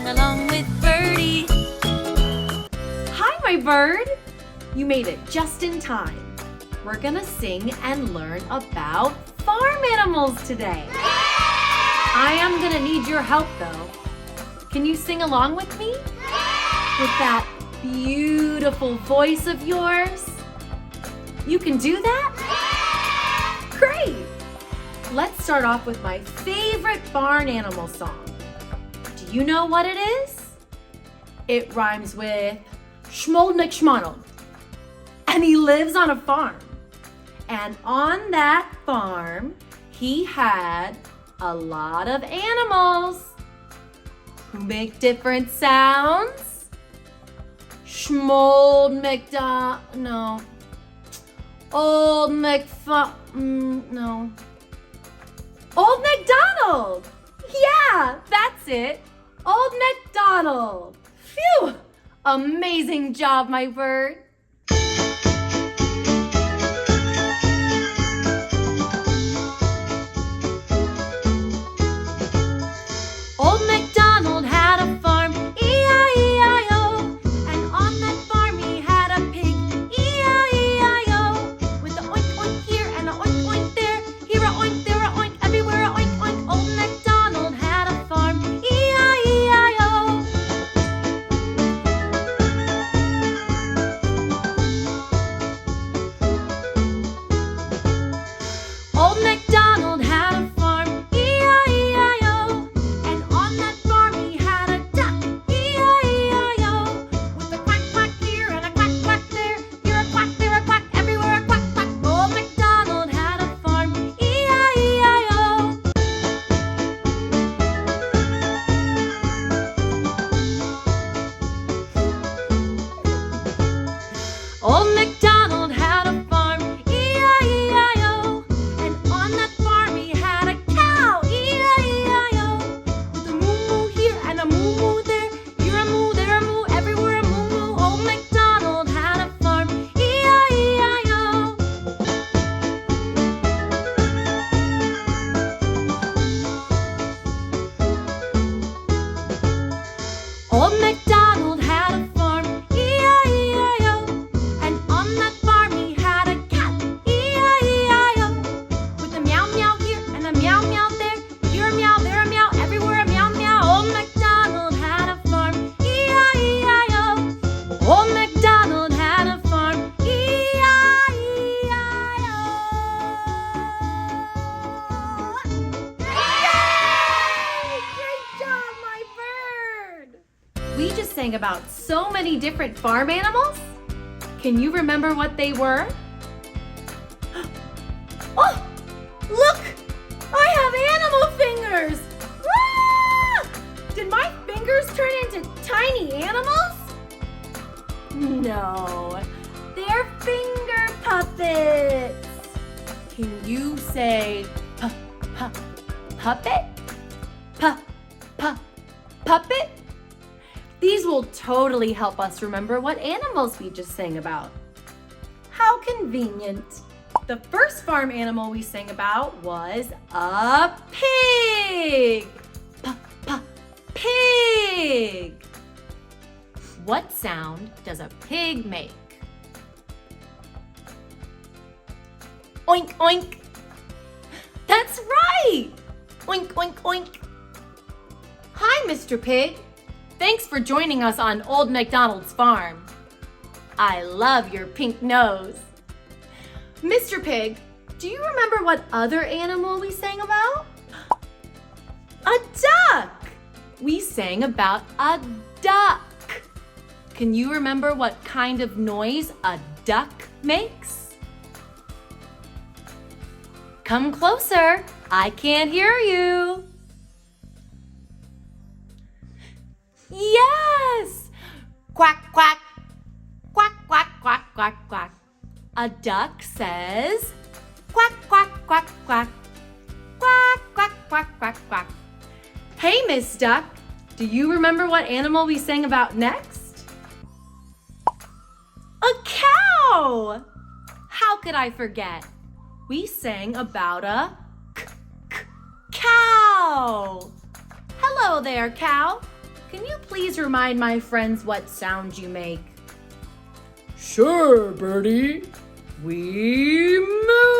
sing along with Birdie. Hi, my bird. You made it just in time. We're gonna sing and learn about farm animals today. I am gonna need your help though. Can you sing along with me? With that beautiful voice of yours? You can do that? Great! Let's start off with my favorite barn animal song. Do you know what it is? It rhymes with Old MacDonald. And he lives on a farm. And on that farm, he had a lot of animals who make different sounds. Old MacDonald, no. Old Old MacDonald! Yeah, that's it. Old MacDonald. Phew! Amazing job, my bird. Old MacDonald had a farm, E-I-E-I-O. And on that farm he had a pig, E-I-E-I-O. With a oink oink here and a oink oink there. Here a oink, there a oink, everywhere a oink oink. Old MacDonald had a farm, E-I-E-I-O. Old MacDonald had a farm, E-I-E-I-O. And on that farm he had a duck, E-I-E-I-O. With a quack quack here and a quack quack there. Here a quack, there a quack, everywhere a quack quack. Old MacDonald had a farm, E-I-E-I-O. Old MacDonald had a farm, E-I-E-I-O. And on that farm he had a cow, E-I-E-I-O. With a moo-moo here and a moo-moo there. Here a moo, there a moo, everywhere a moo-moo. Old MacDonald had a farm, E-I-E-I-O. Old MacDonald had a farm, E-I-E-I-O. And on that farm he had a cat, E-I-E-I-O. With a meow meow here and a meow meow there. Here a meow, there a meow, everywhere a meow meow. Old MacDonald had a farm, E-I-E-I-O. Old MacDonald had a farm, E-I-E-I-O. Yay! Great job, my bird! We just sang about so many different farm animals. Can you remember what they were? Oh, look! I have animal fingers! Ah! Did my fingers turn into tiny animals? No, they're finger puppets. Can you say puppet? Puppet? These will totally help us remember what animals we just sang about. How convenient. The first farm animal we sang about was a pig. Pig. What sound does a pig make? Oink, oink. That's right. Oink, oink, oink. Hi, Mr. Pig. Thanks for joining us on Old MacDonald's farm. I love your pink nose. Mr. Pig, do you remember what other animal we sang about? A duck! We sang about a duck. Can you remember what kind of noise a duck makes? Come closer. I can't hear you. Yes! Quack, quack. Quack, quack, quack, quack, quack. A duck says, quack, quack, quack, quack. Quack, quack, quack, quack, quack. Hey, Miss Duck, do you remember what animal we sang about next? A cow! How could I forget? We sang about a cow. Hello there, cow. can you please remind my friends what sound you make? Sure, Birdie. We moo!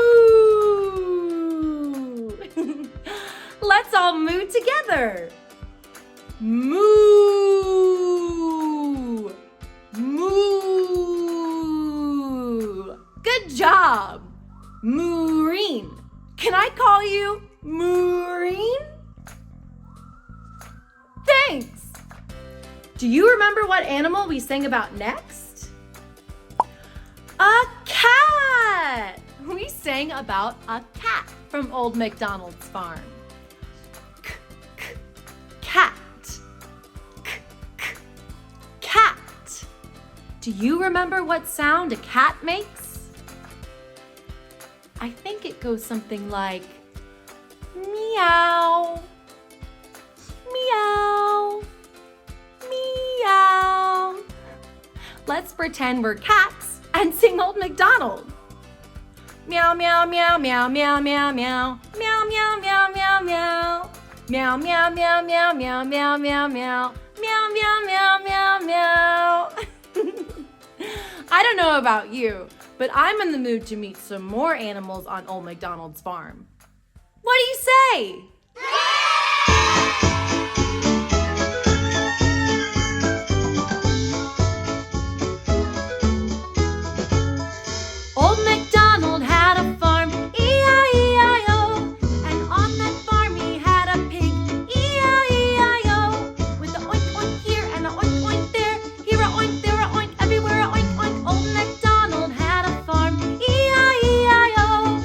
Let's all moo together. Moo! Moo! Good job! Maureen. Can I call you Maureen? Thanks! Do you remember what animal we sang about next? A cat! We sang about a cat from Old MacDonald's farm. Cat. Cat. Do you remember what sound a cat makes? I think it goes something like meow, meow, meow. Let's pretend we're cats and sing Old MacDonald. Meow, meow, meow, meow, meow, meow, meow, meow, meow, meow, meow, meow. Meow, meow, meow, meow, meow, meow, meow, meow. Meow, meow, meow, meow, meow. I don't know about you, but I'm in the mood to meet some more animals on Old MacDonald's farm. What do you say? Old MacDonald had a farm, E-I-E-I-O. And on that farm he had a pig, E-I-E-I-O. With a oink oink here and a oink oink there, here a oink, there a oink, everywhere a oink oink. Old MacDonald had a farm, E-I-E-I-O.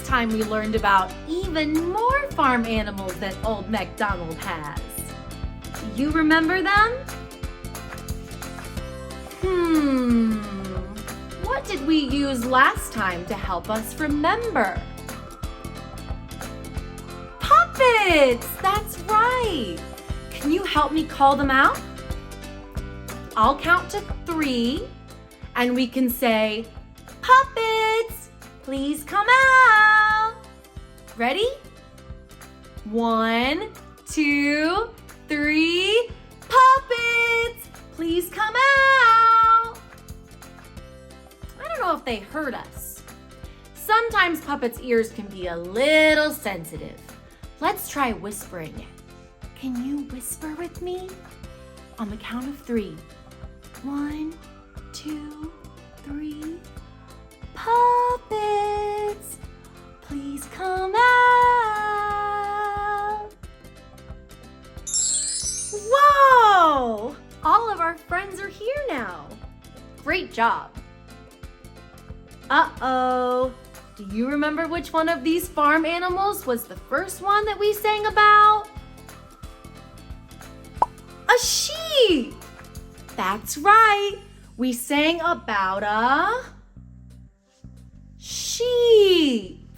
time we learned about even more farm animals that Old MacDonald has. Do you remember them? What did we use last time to help us remember? Puppets! That's right! Can you help me call them out? I'll count to 3 and we can say, puppets, please come out. Ready? 1, 2, 3, puppets, please come out. I don't know if they heard us. Sometimes puppets' ears can be a little sensitive. Let's try whispering it. Can you whisper with me? On the count of 3. 1, 2, 3. Puppets, please come out. Whoa! All of our friends are here now. Great job. Uh-oh. Do you remember which one of these farm animals was the first one that we sang about? A sheep! That's right. We sang about a sheep.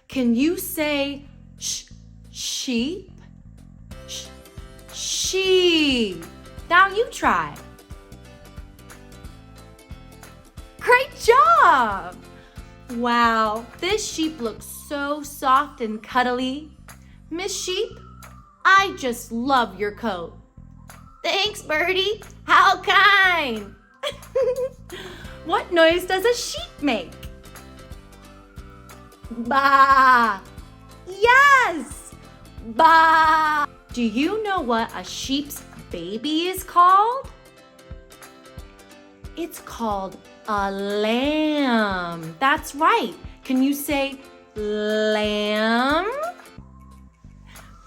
Can you say sheep? Sheep. Now you try. Great job! Wow, this sheep looks so soft and cuddly. Miss Sheep, I just love your coat. Thanks, Birdie. How kind! What noise does a sheep make? Baa! Yes! Baa! Do you know what a sheep's baby is called? It's called a lamb. That's right. Can you say lamb?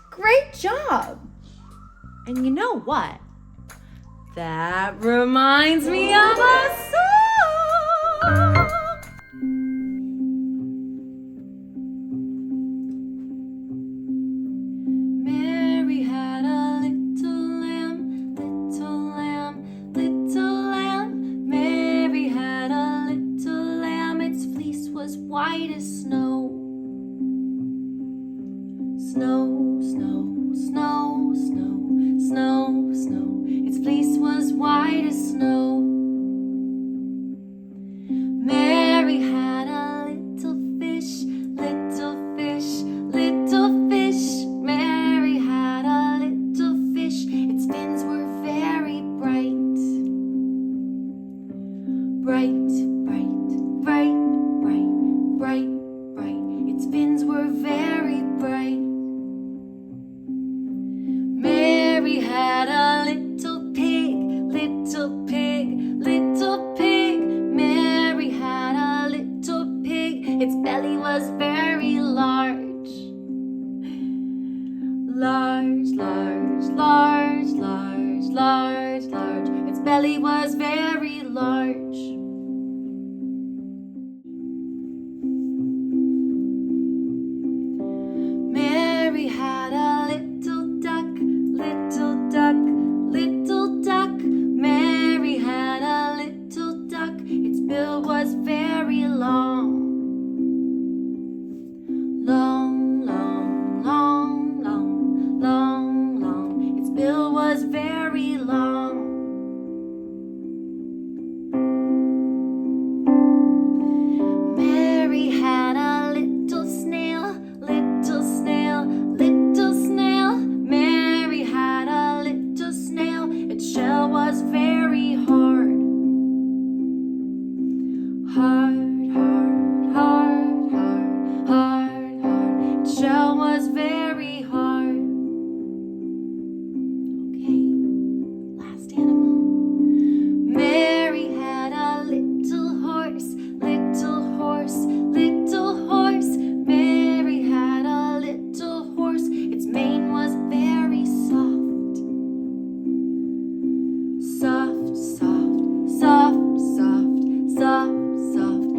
Great job. And you know what? That reminds me of a song. Mary had a little lamb, little lamb, little lamb. Mary had a little lamb, its fleece was white as snow. Snow, snow, snow, snow, snow, snow. Its fleece was white as snow. Mary had a little fish, little fish, little fish. Mary had a little fish. Its fins were very bright. Bright, bright, bright, bright, bright, bright. Its fins were very bright. Mary had a little pig, little pig, little pig. Mary had a little pig. Its belly was very large. Large, large, large, large, large, large. Its belly was very large. Mary had a little duck, little duck, little duck. Mary had a little duck. Its bill was very long. Long, long, long, long, long, long. Its bill was very long. Mary had a little snail, little snail, little snail. Mary had a little snail. Its shell was very hard. Hard, hard, hard, hard, hard, hard. Its shell was very hard. Okay, last animal. Mary had a little horse, little horse, little horse. Mary had a little horse. Its mane was very soft. Soft, soft, soft, soft, soft, soft.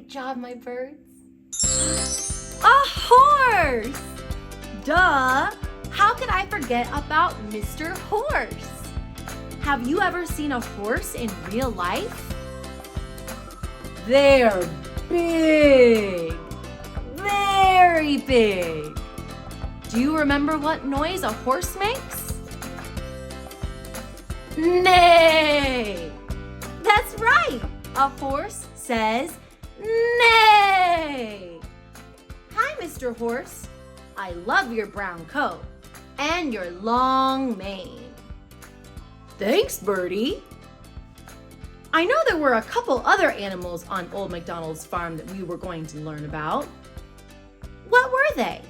job, my birds. A horse! Duh! How could I forget about Mr. Horse? Have you ever seen a horse in real life? They're big! Very big! Do you remember what noise a horse makes? Neigh! That's right! A horse says neigh! Hi, Mr. Horse. I love your brown coat and your long mane. Thanks, Birdie. I know there were a couple other animals on Old MacDonald's farm that we were going to learn about. What were they?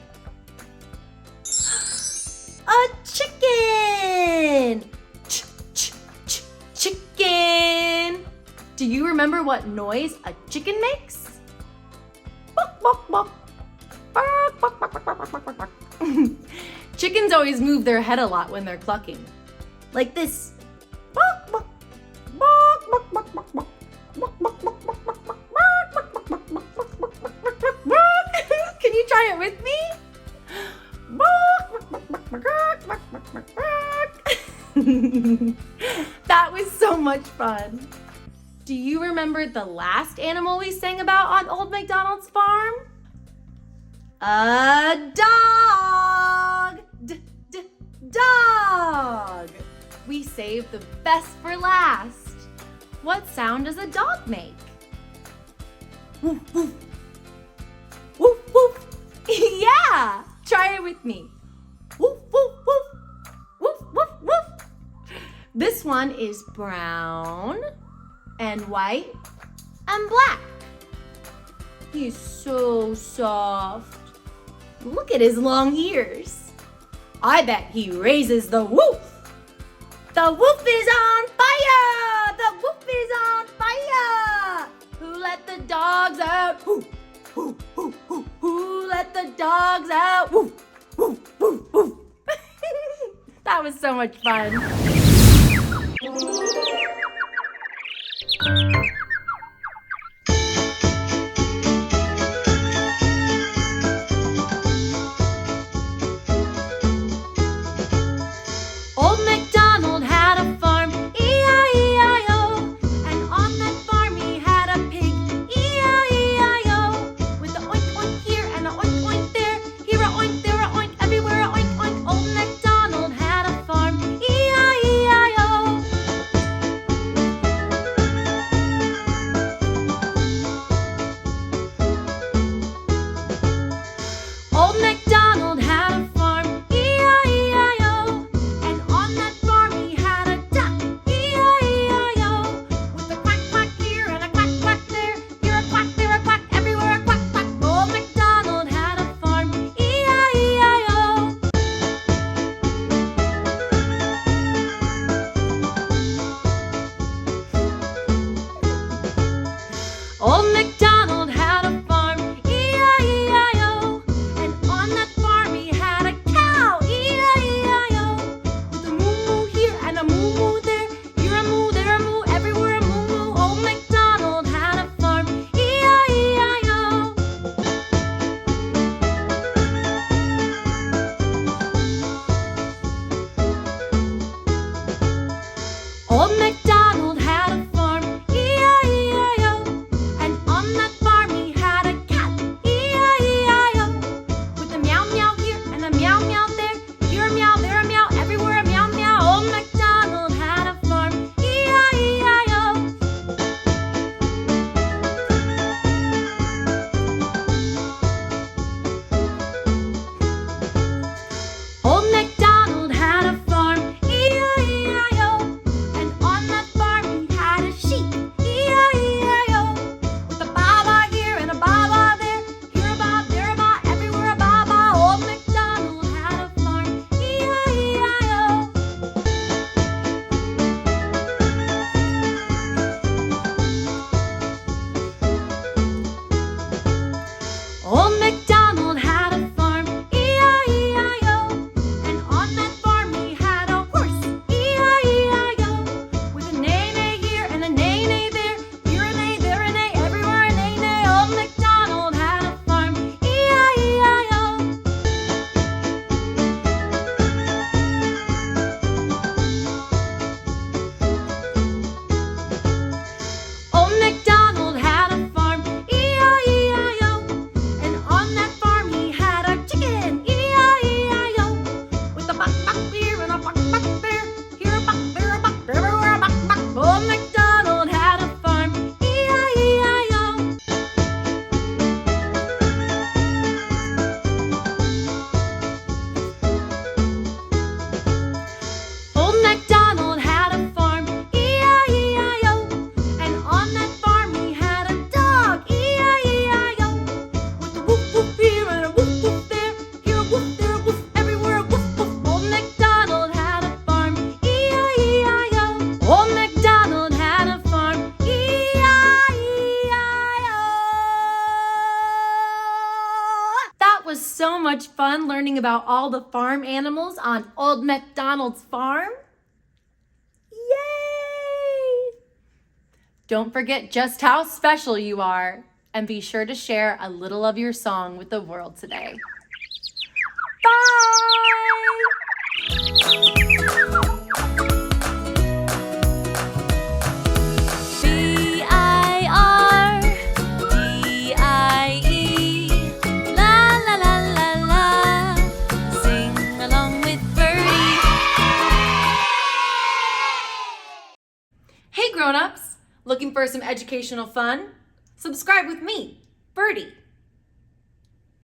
A chicken! Chicken! Do you remember what noise a chicken makes? Bok, bok, bok. Bark, bark, bark, bark, bark, bark, bark. Chickens always move their head a lot when they're clucking. Like this. Bok, bok. Bok, bok, bok, bok, bok. Bok, bok, bok, bok, bok, bok. Bark, bark, bark, bark, bark, bark, bark, bark, bark, bark, bark. Can you try it with me? Bark, bark, bark, bark, bark, bark, bark, bark. That was so much fun. Do you remember the last animal we sang about on Old MacDonald's farm? A dog! Dog! We saved the best for last. What sound does a dog make? Woof, woof. Woof, woof. Yeah! Try it with me. Woof, woof, woof. Woof, woof, woof. This one is brown and white and black. He's so soft. Look at his long ears. I bet he raises the woof. The woof is on fire! The woof is on fire! Who let the dogs out? Who? Who let the dogs out? Woof, woof, woof, woof. That was so much fun. Old MacDonald had a farm, E-I-E-I-O, and on that farm he had a pig, E-I-E-I-O, with a oink oink here and a oink oink there, here a oink, there a oink, everywhere a oink oink. Old MacDonald had a farm, E-I-E-I-O. Old MacDonald had a farm, E-I-E-I-O, and on that farm he had a duck, E-I-E-I-O, with a quack quack here and a quack quack there, here a quack, there a quack, everywhere a quack quack. Old MacDonald had a farm, E-I-E-I-O. Old MacDonald had a farm, E-I-E-I-O, and on that farm he had a cow, E-I-E-I-O, with a moo-moo here and a moo-moo there, here a moo, there a moo, everywhere a moo-moo. Old MacDonald had a farm, E-I-E-I-O. Old MacDonald had a farm, E-I-E-I-O, and on much fun learning about all the farm animals on Old MacDonald's farm? Yay! Don't forget just how special you are, and be sure to share a little of your song with the world today. Bye! Hey grown-ups, looking for some educational fun? Subscribe with me, Birdie.